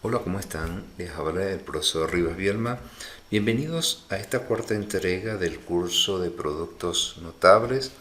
Hola, ¿cómo están? Les habla el profesor Rivas Bielma. Bienvenidos a esta cuarta entrega del curso de productos notables,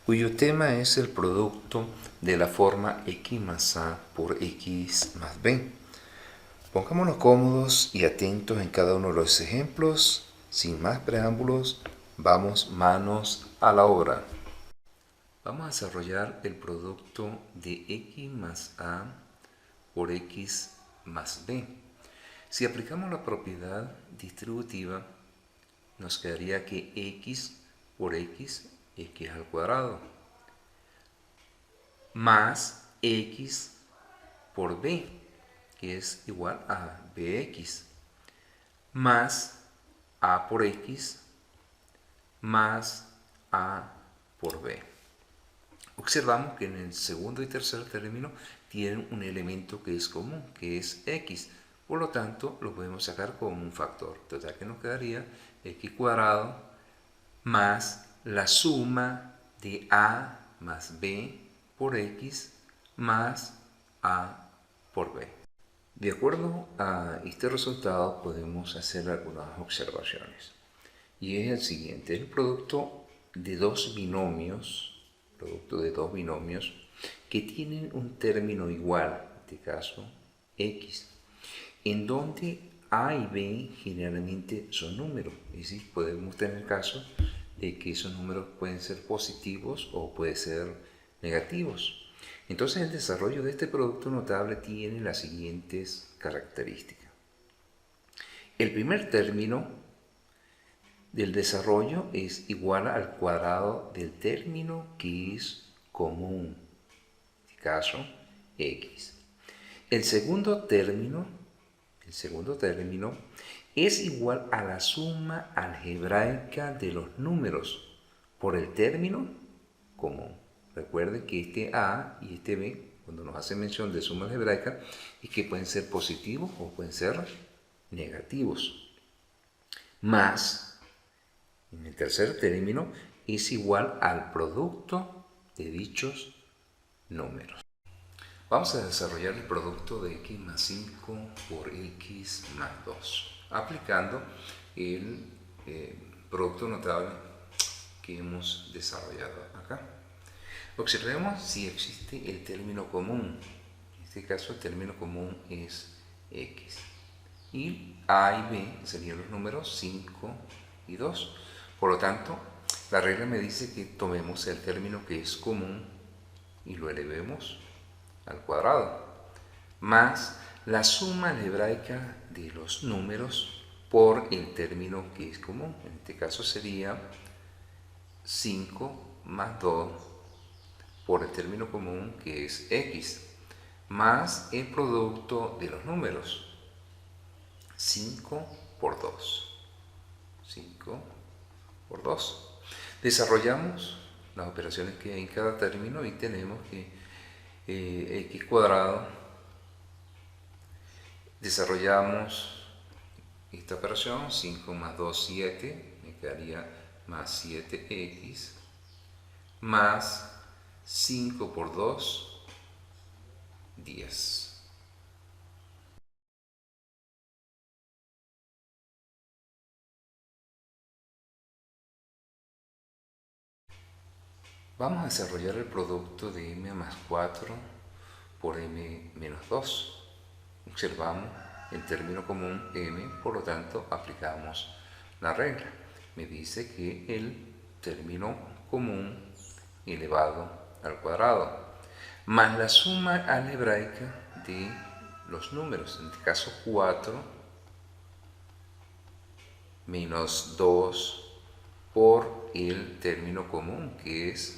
cuyo tema es el producto de la forma x más a por x más b. Pongámonos cómodos y atentos en cada uno de los ejemplos. Sin más preámbulos, vamos manos a la obra. Vamos a desarrollar el producto de x más a por x más b. Si aplicamos la propiedad distributiva, nos quedaría que x por x al cuadrado, más x por b, que es igual a bx, más a por x más a por b. Observamos que en el segundo y tercer término tienen un elemento que es común, que es x. Por lo tanto, lo podemos sacar como un factor. Total que nos quedaría x cuadrado más la suma de a más b por x más a por b. De acuerdo a este resultado podemos hacer algunas observaciones. Y es el siguiente: el producto de dos binomios que tienen un término igual, en este caso x, en donde a y b generalmente son números. Es decir, podemos tener casos de que esos números pueden ser positivos o pueden ser negativos. Entonces el desarrollo de este producto notable tiene las siguientes características. El primer término del desarrollo es igual al cuadrado del término que es común, en este caso x. El segundo término es igual a la suma algebraica de los números por el término común. Recuerden que este a y este b, cuando nos hace mención de suma algebraica, es que pueden ser positivos o pueden ser negativos. Más, en el tercer término, es igual al producto de dichos números. Vamos a desarrollar el producto de x más 5 por x más 2, aplicando el producto notable que hemos desarrollado acá. Observemos si existe el término común. En este caso el término común es x. Y a y b serían los números 5 y 2. Por lo tanto, la regla me dice que tomemos el término que es común y lo elevemos al cuadrado, más la suma algebraica de los números por el término que es común. En este caso sería 5 más 2 por el término común que es x, más el producto de los números, 5 por 2. 5 por 2. Desarrollamos las operaciones que hay en cada término y tenemos que x cuadrado, desarrollamos esta operación, 5 más 2, 7, me quedaría más 7x, más 5 por 2, 10. Vamos a desarrollar el producto de m más 4 por m menos 2. Observamos el término común m, por lo tanto aplicamos la regla. Me dice que el término común elevado al cuadrado, más la suma algebraica de los números, en este caso 4 menos 2 por el término común que es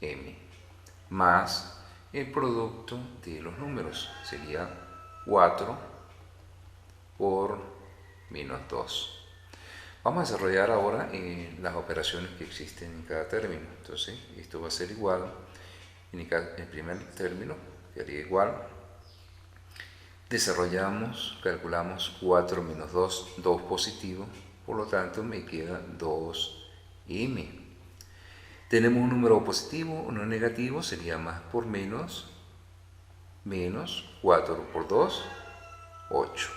m, más el producto de los números, sería 4 por menos 2. Vamos a desarrollar ahora las operaciones que existen en cada término. Entonces, esto va a ser igual, en el primer término quedaría igual. Desarrollamos, calculamos 4 menos 2, 2 positivo, por lo tanto me queda 2m. Tenemos un número positivo, uno negativo, sería más por menos, menos 4 por 2, 8.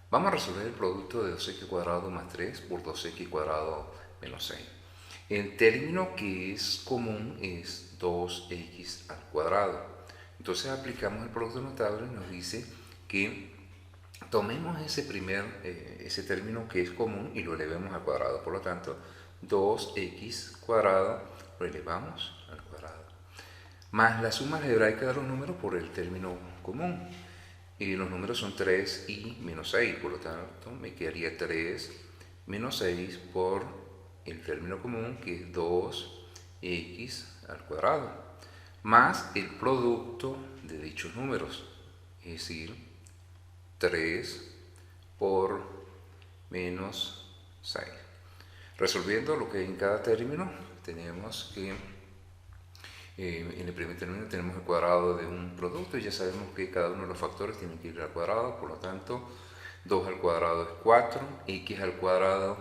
Vamos a resolver el producto de 2x cuadrado más 3 por 2x cuadrado menos 6. El término que es común es 2x al cuadrado. Entonces aplicamos el producto notable y nos dice que tomemos ese término que es común y lo elevemos al cuadrado. Por lo tanto, 2x cuadrado lo elevamos al cuadrado. Más la suma algebraica de los números por el término común. Y los números son 3 y menos 6. Por lo tanto, me quedaría 3 menos 6 por el término común, que es 2x al cuadrado. Más el producto de dichos números. Es decir, 3 por menos 6. Resolviendo lo que hay en cada término, tenemos que en el primer término tenemos el cuadrado de un producto y ya sabemos que cada uno de los factores tiene que ir al cuadrado. Por lo tanto, 2 al cuadrado es 4, x al cuadrado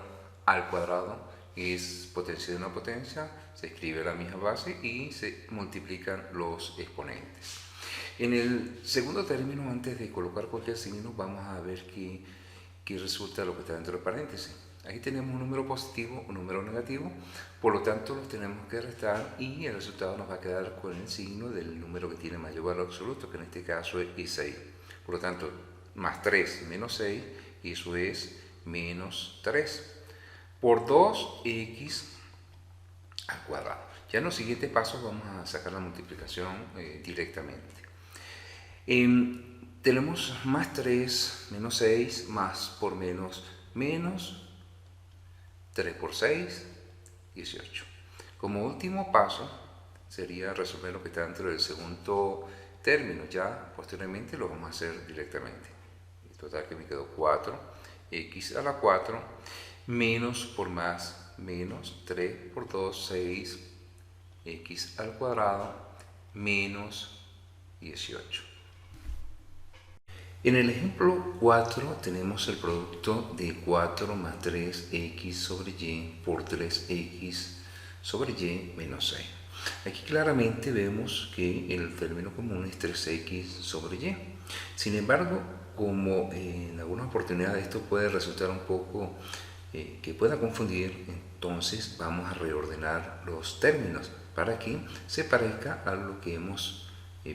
es potencia de una potencia, se escribe la misma base y se multiplican los exponentes. En el segundo término, antes de colocar cualquier signo, vamos a ver qué resulta lo que está dentro del paréntesis. Aquí tenemos un número positivo, un número negativo, por lo tanto los tenemos que restar y el resultado nos va a quedar con el signo del número que tiene mayor valor absoluto, que en este caso es 6. Por lo tanto, más 3 menos 6, y eso es menos 3 por 2x al cuadrado. Ya en los siguientes pasos vamos a sacar la multiplicación directamente. Tenemos más 3 menos 6 más por menos 3 por 6, 18. Como último paso sería resolver lo que está dentro del segundo término. Ya posteriormente lo vamos a hacer directamente. En total que me quedó 4x a la 4 menos por más menos 3 por 2, 6x al cuadrado menos 18. En el ejemplo 4 tenemos el producto de 4 más 3x sobre y por 3x sobre y menos 6. Aquí claramente vemos que el término común es 3x sobre y. Sin embargo, como en algunas oportunidades esto puede resultar un poco que pueda confundir, entonces vamos a reordenar los términos para que se parezca a lo que hemos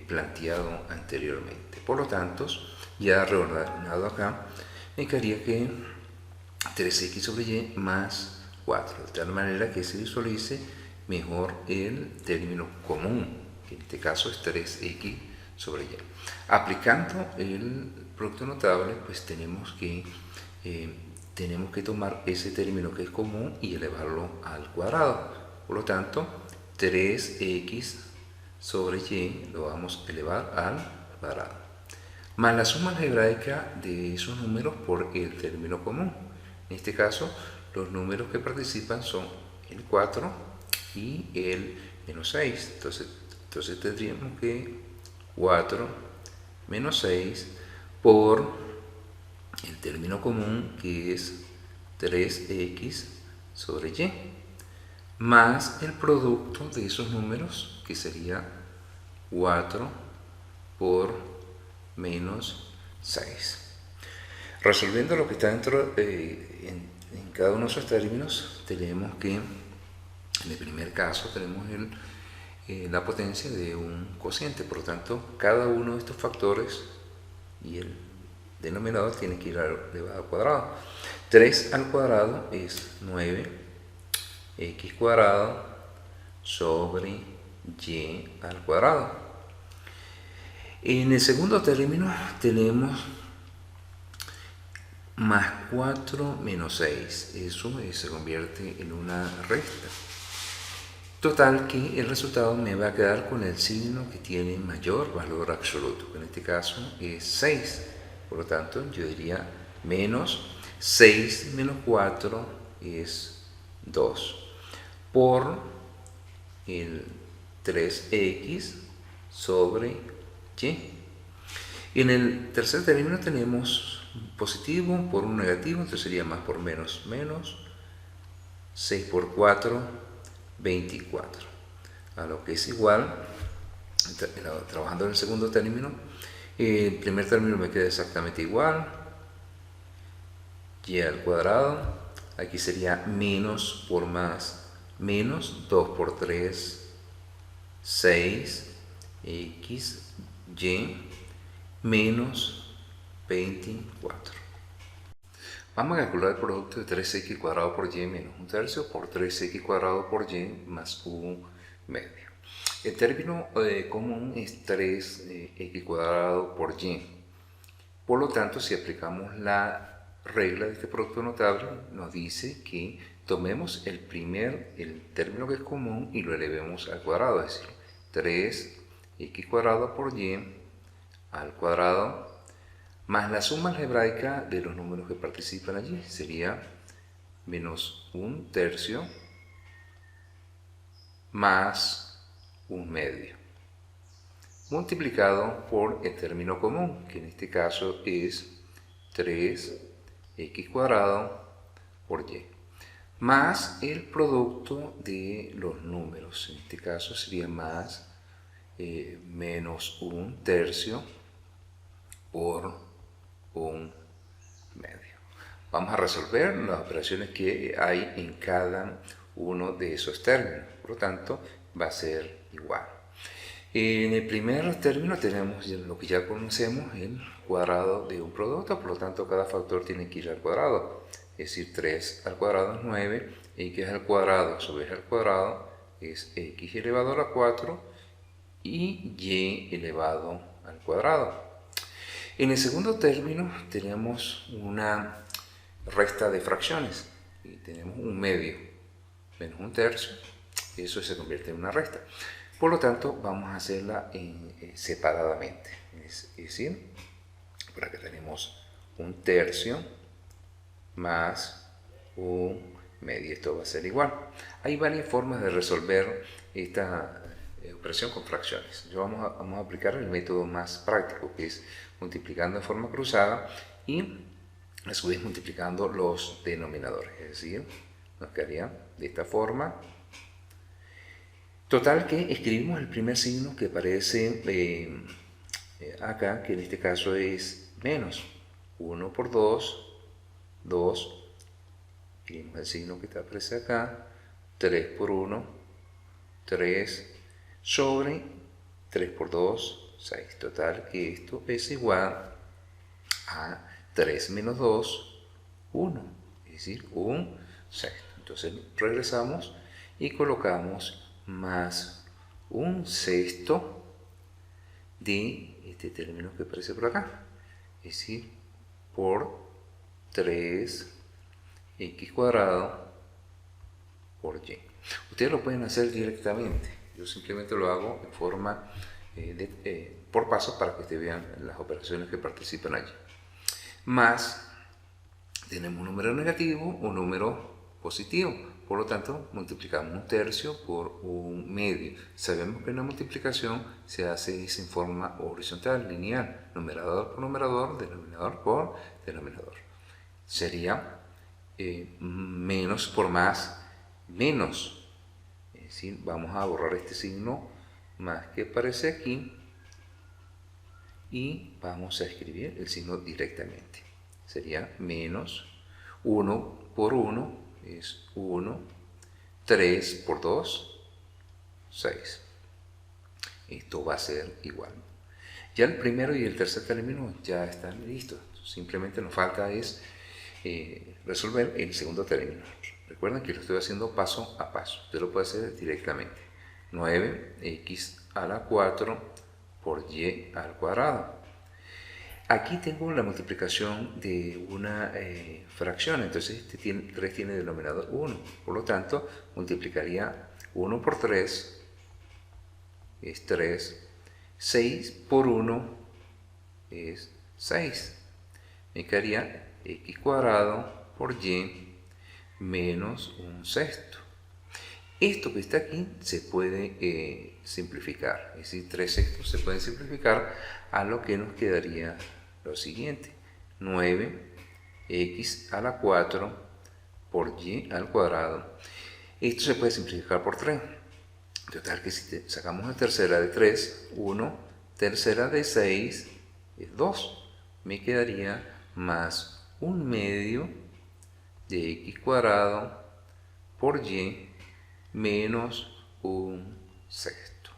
planteado anteriormente. Por lo tanto, ya reordenado acá, me quedaría que 3x sobre y más 4, de tal manera que se visualice mejor el término común, que en este caso es 3x sobre y. Aplicando el producto notable, pues tenemos que tomar ese término que es común y elevarlo al cuadrado. Por lo tanto, 3x sobre y lo vamos a elevar al cuadrado, más la suma algebraica de esos números por el término común. En este caso, los números que participan son el 4 y el menos 6. Entonces tendríamos que 4 menos 6 por el término común, que es 3x sobre y, más el producto de esos números, que sería 4 por menos 6. Resolviendo lo que está dentro en cada uno de esos términos, tenemos que en el primer caso tenemos la potencia de un cociente. Por lo tanto, cada uno de estos factores y el denominador tiene que ir elevado al cuadrado. 3 al cuadrado es 9x cuadrado sobre y al cuadrado. En el segundo término tenemos más 4 menos 6. Eso se convierte en una resta. Total que el resultado me va a quedar con el signo que tiene mayor valor absoluto, que en este caso es 6. Por lo tanto, yo diría menos 6 menos 4 es 2 por el 3x sobre y. En el tercer término tenemos positivo por un negativo, entonces sería más por menos, 6 por 4, 24, a lo que es igual, trabajando en el segundo término, el primer término me queda exactamente igual, y al cuadrado. Aquí sería menos por más, menos 2 por 3, 6, x, y, menos 24. Vamos a calcular el producto de 3x cuadrado por y menos un tercio por 3x cuadrado por y más un medio. El término común es 3x cuadrado por y. Por lo tanto, si aplicamos la regla de este producto notable, nos dice que tomemos el término que es común y lo elevemos al cuadrado, es decir, 3x cuadrado por y al cuadrado más la suma algebraica de los números que participan allí, sería menos un tercio más un medio, multiplicado por el término común, que en este caso es 3x cuadrado por y, más el producto de los números, en este caso sería más menos un tercio por un medio. Vamos a resolver las operaciones que hay en cada uno de esos términos, por lo tanto va a ser igual. En el primer término tenemos lo que ya conocemos, el cuadrado de un producto, por lo tanto cada factor tiene que ir al cuadrado, es decir, 3 al cuadrado es 9, x al cuadrado sobre x al cuadrado es x elevado a la 4 y y elevado al cuadrado. En el segundo término tenemos una resta de fracciones y tenemos un medio menos un tercio, eso se convierte en una resta. Por lo tanto, vamos a hacerla separadamente, es decir, por acá tenemos un tercio más un medio, esto va a ser igual. Hay varias formas de resolver esta operación con fracciones. Vamos a aplicar el método más práctico, que es multiplicando en forma cruzada y a su vez multiplicando los denominadores, es decir, nos quedaría de esta forma. Total que escribimos el primer signo que aparece acá, que en este caso es menos 1 por 2, 2, escribimos el signo que aparece acá, 3 por 1, 3, sobre 3 por 2, 6. Total que esto es igual a 3 menos 2, 1, es decir, un sexto. Entonces regresamos y colocamos más un sexto de este término que aparece por acá, es decir, por 3x cuadrado por y. Ustedes lo pueden hacer directamente, yo simplemente lo hago en forma por pasos para que ustedes vean las operaciones que participan allí. Más, tenemos un número negativo, un número positivo, por lo tanto multiplicamos un tercio por un medio. Sabemos que una multiplicación se hace en forma horizontal, lineal, numerador por numerador, denominador por denominador. Sería menos por más, menos. Es decir, vamos a borrar este signo más que aparece aquí y vamos a escribir el signo directamente. Sería menos 1 por 1 es 1, 3 por 2, 6. Esto va a ser igual. Ya el primero y el tercer término ya están listos. Simplemente nos falta es resolver el segundo término. Recuerden que lo estoy haciendo paso a paso. Usted lo puede hacer directamente. 9x a la 4 por y al cuadrado. Aquí tengo la multiplicación de una fracción, entonces este 3 tiene denominador 1, por lo tanto multiplicaría 1 por 3, es 3, 6 por 1 es 6, me quedaría x cuadrado por y menos un sexto. Esto que está aquí se puede simplificar, es decir, 3 sextos se pueden simplificar a lo que nos quedaría lo siguiente, 9x a la 4 por y al cuadrado. Esto se puede simplificar por 3. Total que si sacamos la tercera de 3, 1, tercera de 6 es 2. Me quedaría más un medio de x cuadrado por y menos un sexto.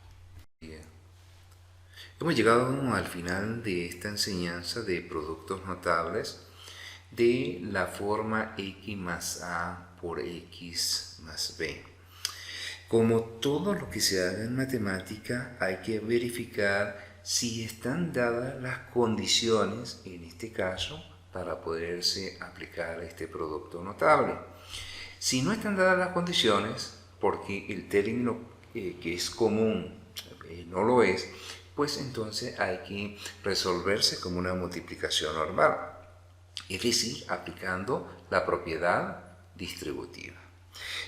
Bien. Hemos llegado al final de esta enseñanza de productos notables de la forma x más a por x más b. Como todo lo que se haga en matemática, hay que verificar si están dadas las condiciones, en este caso, para poderse aplicar este producto notable. Si no están dadas las condiciones, porque el término que es común no lo es, pues entonces hay que resolverse como una multiplicación normal, es decir, aplicando la propiedad distributiva.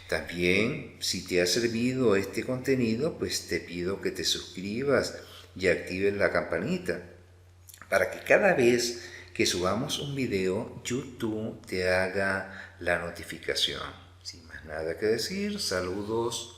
También, si te ha servido este contenido, pues te pido que te suscribas y actives la campanita para que cada vez que subamos un video, YouTube te haga la notificación. Sin más nada que decir, saludos